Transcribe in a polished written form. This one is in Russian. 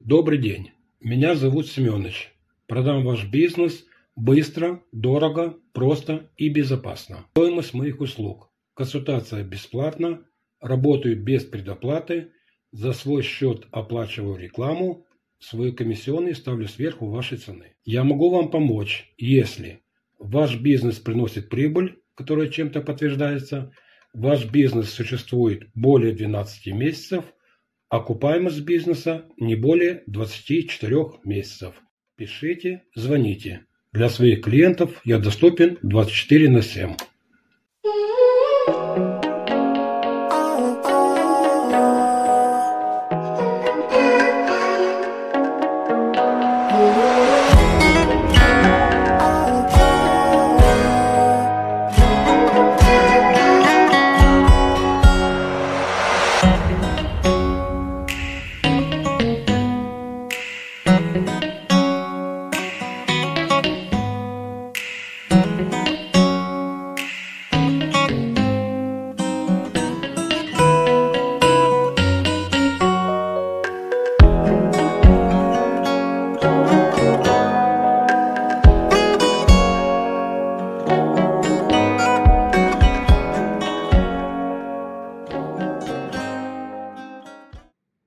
Добрый день, меня зовут Семёныч. Продам ваш бизнес быстро, дорого, просто и безопасно. Стоимость моих услуг. Консультация бесплатна, работаю без предоплаты, за свой счет оплачиваю рекламу, свои комиссионные ставлю сверху вашей цены. Я могу вам помочь, если ваш бизнес приносит прибыль, которая чем-то подтверждается, ваш бизнес существует более 12 месяцев, окупаемость бизнеса не более 24 месяцев. Пишите, звоните. Для своих клиентов я доступен 24/7.